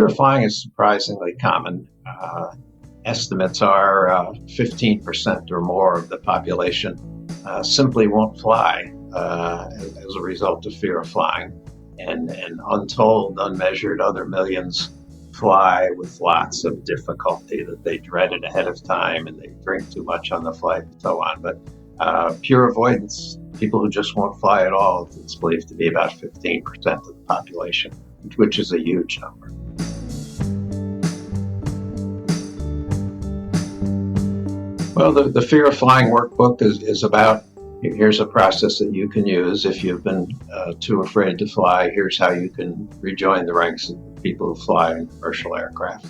of flying is surprisingly common. Estimates are 15% or more of the population simply won't fly as a result of fear of flying. And untold, unmeasured other millions fly with lots of difficulty that they dreaded ahead of time, and they drink too much on the flight and so on. But pure avoidance, people who just won't fly at all, it's believed to be about 15% of the population, which is a huge number. Well, the Fear of Flying Workbook is about, here's a process that you can use if you've been too afraid to fly. Here's how you can rejoin the ranks of people who fly in commercial aircraft.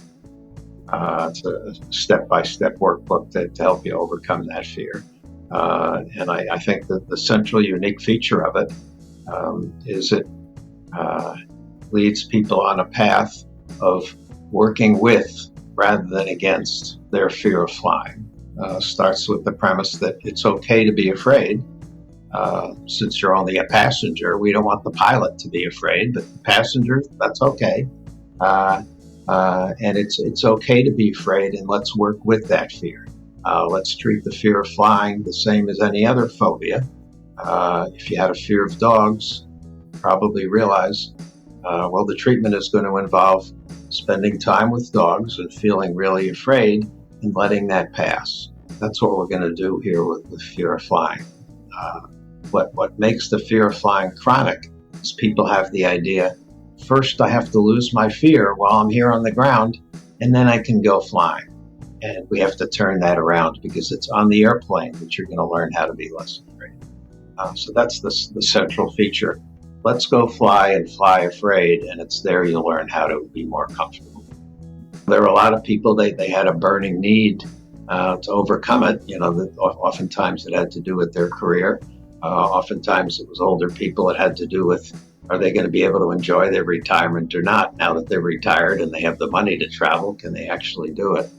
It's a step-by-step workbook to help you overcome that fear. And I think that the central unique feature of it is it leads people on a path of working with rather than against their fear of flying. Starts with the premise that it's okay to be afraid. Since you're only a passenger, we don't want the pilot to be afraid, but the passenger, that's okay. And it's okay to be afraid, and let's work with that fear. Let's treat the fear of flying the same as any other phobia. If you had a fear of dogs, probably realize, the treatment is going to involve spending time with dogs and feeling really afraid and letting that pass. That's what we're going to do here with fear of flying. What makes the fear of flying chronic is people have the idea, first I have to lose my fear while I'm here on the ground, and then I can go flying. And we have to turn that around because it's on the airplane that you're going to learn how to be less afraid. So that's the central feature. Let's go fly and fly afraid, and it's there you'll learn how to be more comfortable. There were a lot of people, they had a burning need to overcome it. Oftentimes it had to do with their career. Oftentimes it was older people. It had to do with, are they going to be able to enjoy their retirement or not? Now that they're retired and they have the money to travel, can they actually do it?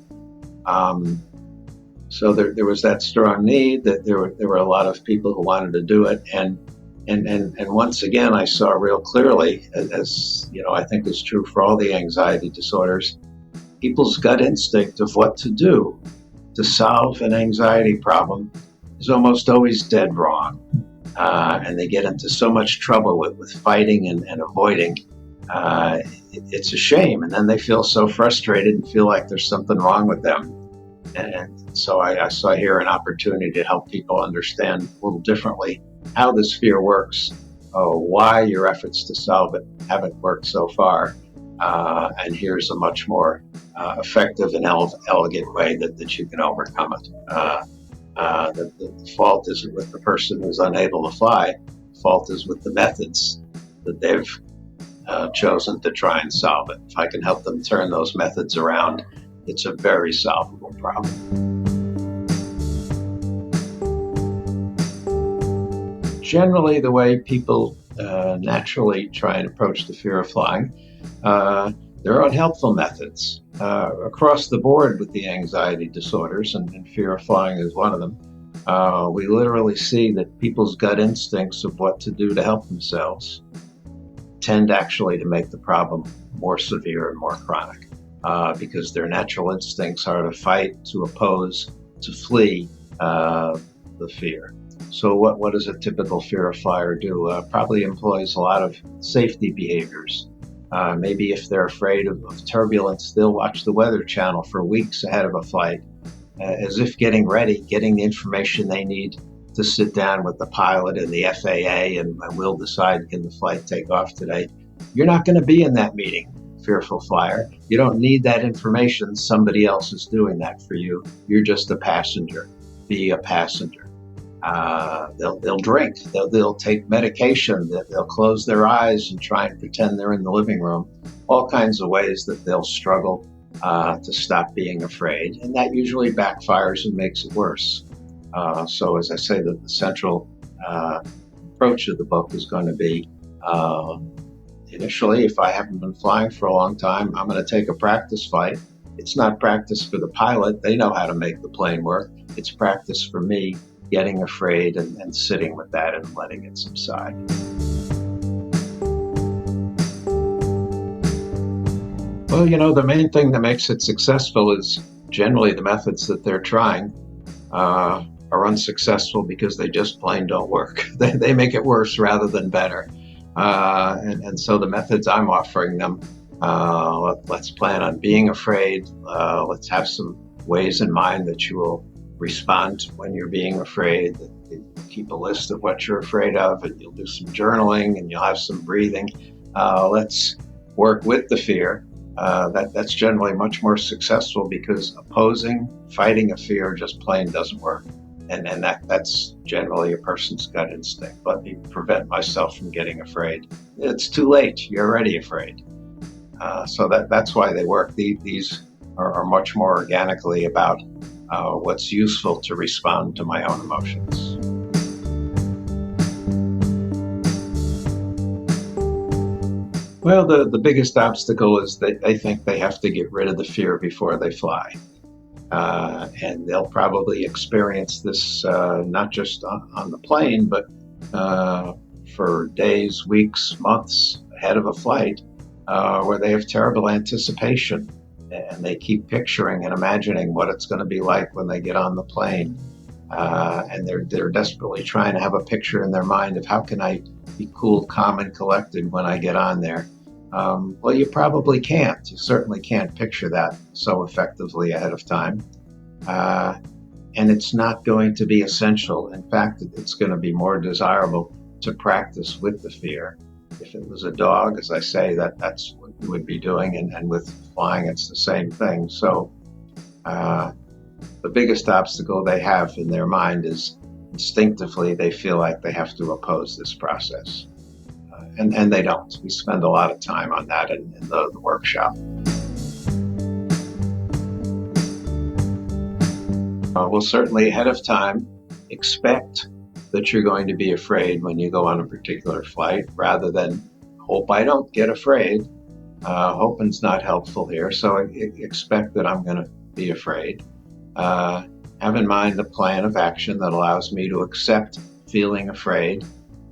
So there was that strong need, that there were a lot of people who wanted to do it. And once again, I saw real clearly, as I think is true for all the anxiety disorders, people's gut instinct of what to do to solve an anxiety problem is almost always dead wrong. And they get into so much trouble with fighting and avoiding. It's a shame. And then they feel so frustrated and feel like there's something wrong with them. And so I saw here an opportunity to help people understand a little differently how this fear works, why your efforts to solve it haven't worked so far. And here's a much more effective and elegant way that you can overcome it. The fault isn't with the person who's unable to fly. The fault is with the methods that they've chosen to try and solve it. If I can help them turn those methods around, it's a very solvable problem. Generally, the way people naturally try and approach the fear of flying, there are unhelpful methods across the board with the anxiety disorders, and fear of flying is one of them. We literally see that people's gut instincts of what to do to help themselves tend actually to make the problem more severe and more chronic, because their natural instincts are to fight, to oppose, to flee the fear. So what does a typical fear of flyer do? Probably employs a lot of safety behaviors. Maybe if they're afraid of turbulence, they'll watch the Weather Channel for weeks ahead of a flight, as if getting ready, getting the information they need to sit down with the pilot and the FAA, and we'll decide, can the flight take off today? You're not going to be in that meeting, fearful flyer. You don't need that information. Somebody else is doing that for you. You're just a passenger. Be a passenger. They'll drink. They'll take medication. They'll close their eyes and try and pretend they're in the living room. All kinds of ways that they'll struggle to stop being afraid, and that usually backfires and makes it worse. So, as I say, the central approach of the book is going to be, initially, if I haven't been flying for a long time, I'm going to take a practice flight. It's not practice for the pilot. They know how to make the plane work. It's practice for me, getting afraid and sitting with that and letting it subside. Well, Well, the main thing that makes it successful is generally the methods that they're trying are unsuccessful because they just plain don't work. They make it worse rather than better. And so the methods I'm offering them, let's plan on being afraid. Let's have some ways in mind that you will respond when you're being afraid. Keep a list of what you're afraid of, and you'll do some journaling, and you'll have some breathing. Let's work with the fear. That's generally much more successful because fighting a fear just plain doesn't work. And that's generally a person's gut instinct. Let me prevent myself from getting afraid. It's too late. You're already afraid. So that's why they work. These are much more organically about what's useful to respond to my own emotions. Well, the biggest obstacle is that they think they have to get rid of the fear before they fly. And they'll probably experience this not just on the plane, but for days, weeks, months ahead of a flight, where they have terrible anticipation. And they keep picturing and imagining what it's going to be like when they get on the plane. And they're desperately trying to have a picture in their mind of how can I be cool, calm, and collected when I get on there. Well, you probably can't. You certainly can't picture that so effectively ahead of time. And it's not going to be essential. In fact, it's going to be more desirable to practice with the fear. If it was a dog, as I say, that's what you would be doing. And with flying, it's the same thing. So the biggest obstacle they have in their mind is instinctively they feel like they have to oppose this process. And they don't. We spend a lot of time on that in the workshop. We'll certainly ahead of time expect that you're going to be afraid when you go on a particular flight rather than hope I don't get afraid. Hoping's not helpful here. So expect that I'm going to be afraid. Have in mind a plan of action that allows me to accept feeling afraid.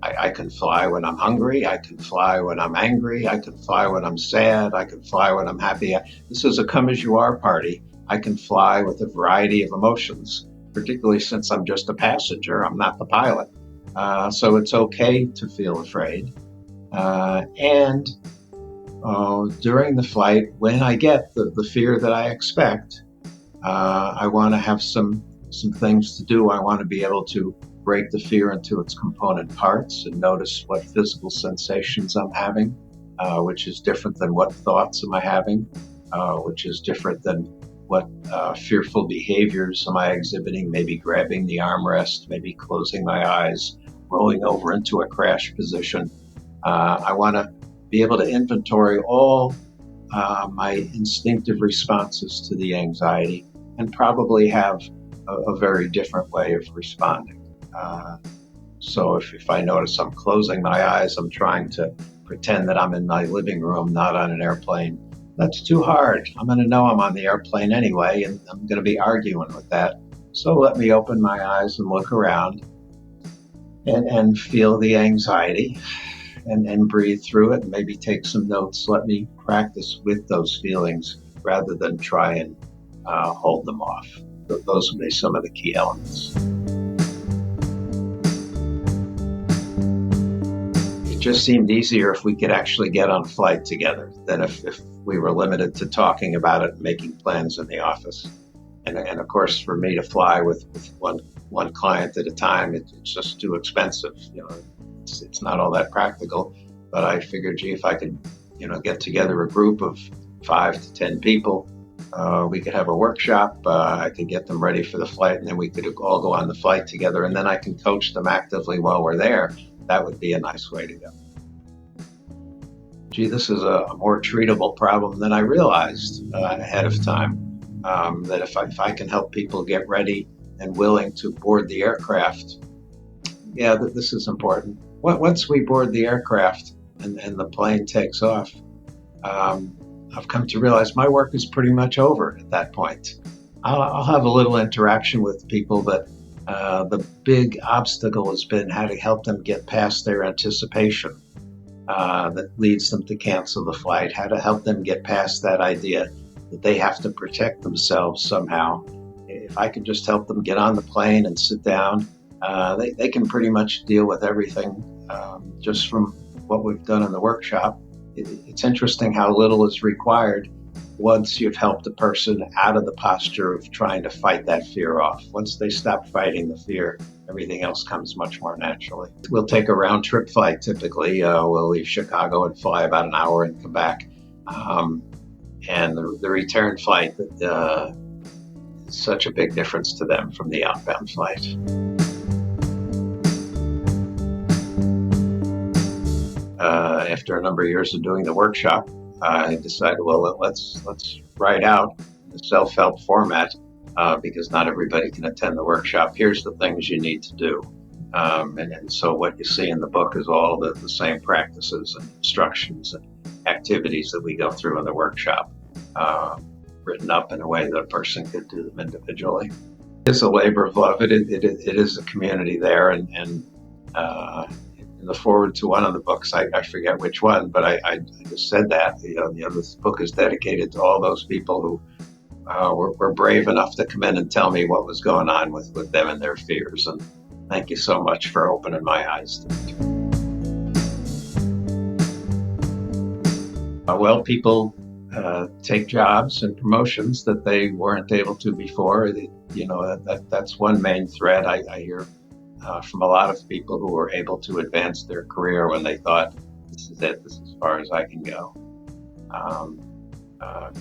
I can fly when I'm hungry. I can fly when I'm angry. I can fly when I'm sad. I can fly when I'm happy. This is a come-as-you-are party. I can fly with a variety of emotions, particularly since I'm just a passenger. I'm not the pilot. So it's okay to feel afraid. And during the flight, when I get the fear that I expect, I want to have some things to do. I want to be able to break the fear into its component parts and notice what physical sensations I'm having, which is different than what thoughts am I having, which is different than what fearful behaviors am I exhibiting, maybe grabbing the armrest, maybe closing my eyes, rolling over into a crash position. I want to be able to inventory all my instinctive responses to the anxiety and probably have a very different way of responding. So if I notice I'm closing my eyes, I'm trying to pretend that I'm in my living room, not on an airplane. That's too hard. I'm going to know I'm on the airplane anyway, and I'm going to be arguing with that. So let me open my eyes and look around and feel the anxiety and breathe through it and maybe take some notes. Let me practice with those feelings rather than try and hold them off. Those would be some of the key elements. It just seemed easier if we could actually get on a flight together than if we were limited to talking about it and making plans in the office. And of course, for me to fly with one client at a time, it's just too expensive. It's not all that practical. But I figured, if I could, get together a group of 5 to 10 people, we could have a workshop. I could get them ready for the flight, and then we could all go on the flight together. And then I can coach them actively while we're there. That would be a nice way to go. This is a more treatable problem than I realized ahead of time. That if I can help people get ready and willing to board the aircraft, this is important. Once we board the aircraft and the plane takes off, I've come to realize my work is pretty much over at that point. I'll have a little interaction with people, but the big obstacle has been how to help them get past their anticipation. that leads them to cancel the flight, how to help them get past that idea that they have to protect themselves somehow. If I could just help them get on the plane and sit down, they can pretty much deal with everything just from what we've done in the workshop. It's interesting how little is required once you've helped a person out of the posture of trying to fight that fear off. Once they stop fighting the fear, everything else comes much more naturally. We'll take a round trip flight typically. We'll leave Chicago and fly about an hour and come back. And the return flight is such a big difference to them from the outbound flight. After a number of years of doing the workshop, I decided, well, let's write out the self-help format because not everybody can attend the workshop. Here's the things you need to do. And so what you see in the book is all the same practices and instructions and activities that we go through in the workshop, written up in a way that a person could do them individually. It's a labor of love. It is a community there, and in the forward to one of the books, I forget which one, but I just said that. This book is dedicated to all those people who were brave enough to come in and tell me what was going on with them and their fears. And thank you so much for opening my eyes to it. Well, people take jobs and promotions that they weren't able to before. That's one main thread I hear from a lot of people who were able to advance their career when they thought, this is it, this is as far as I can go.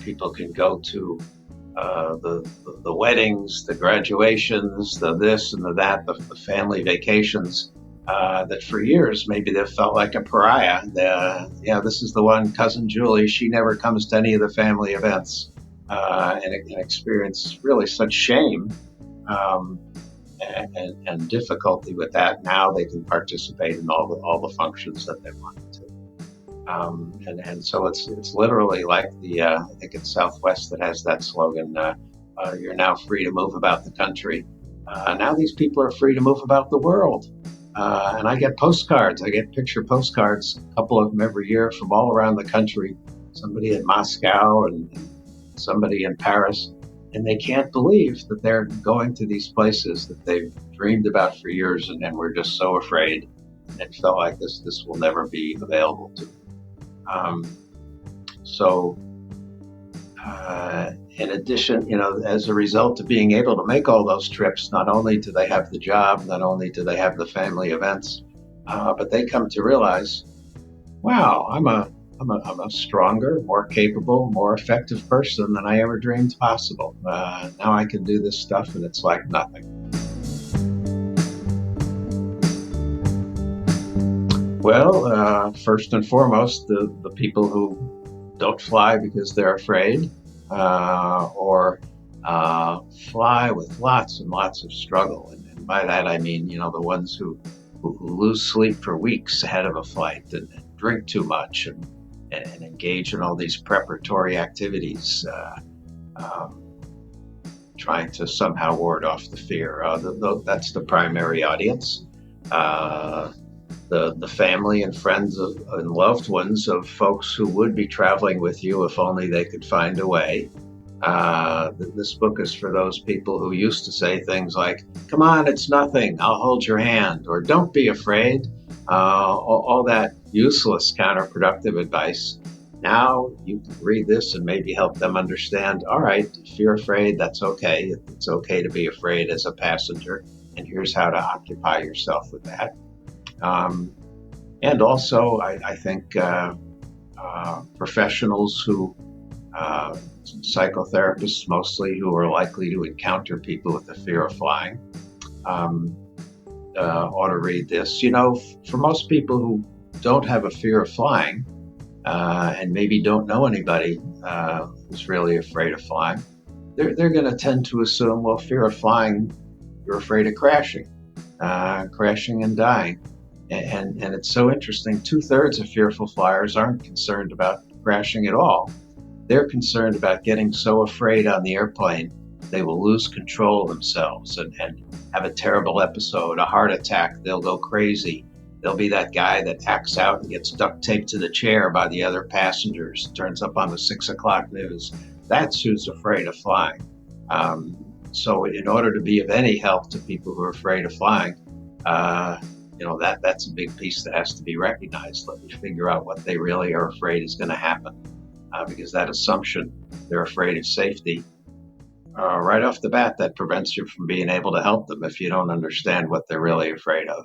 People can go to the weddings, the graduations, the this and the that, the family vacations, that for years maybe they've felt like a pariah. This is the one, Cousin Julie, she never comes to any of the family events, and experience really such shame and difficulty with that. Now they can participate in all the functions that they wanted to. And so it's literally like I think it's Southwest that has that slogan, you're now free to move about the country. Now these people are free to move about the world. And I get postcards. I get picture postcards, a couple of them every year from all around the country. Somebody in Moscow and somebody in Paris. And they can't believe that they're going to these places that they've dreamed about for years, and we're just so afraid and felt like this will never be available to them. In addition, as a result of being able to make all those trips, not only do they have the job, not only do they have the family events, but they come to realize, wow, I'm a stronger, more capable, more effective person than I ever dreamed possible. Now I can do this stuff, and it's like nothing. Well, first and foremost, the people who don't fly because they're afraid, or fly with lots and lots of struggle. And by that I mean, the ones who lose sleep for weeks ahead of a flight and drink too much and engage in all these preparatory activities, trying to somehow ward off the fear. That's the primary audience. The family and friends and loved ones of folks who would be traveling with you if only they could find a way. This book is for those people who used to say things like, come on, it's nothing, I'll hold your hand, or don't be afraid. All that useless, counterproductive advice. Now you can read this and maybe help them understand, all right, if you're afraid, that's okay. It's okay to be afraid as a passenger, and here's how to occupy yourself with that. And also, I think professionals who, psychotherapists mostly, who are likely to encounter people with the fear of flying, ought to read this. For most people who don't have a fear of flying, and maybe don't know anybody who's really afraid of flying, they're going to tend to assume, well, fear of flying, you're afraid of crashing and dying. And it's so interesting. 2/3 of fearful flyers aren't concerned about crashing at all. They're concerned about getting so afraid on the airplane they will lose control of themselves and have a terrible episode, a heart attack. They'll go crazy. There'll be that guy that acts out and gets duct taped to the chair by the other passengers, turns up on the 6 o'clock news. That's who's afraid of flying. So, in order to be of any help to people who are afraid of flying, that's a big piece that has to be recognized. Let me figure out what they really are afraid is going to happen, because that assumption they're afraid of safety, right off the bat, that prevents you from being able to help them if you don't understand what they're really afraid of.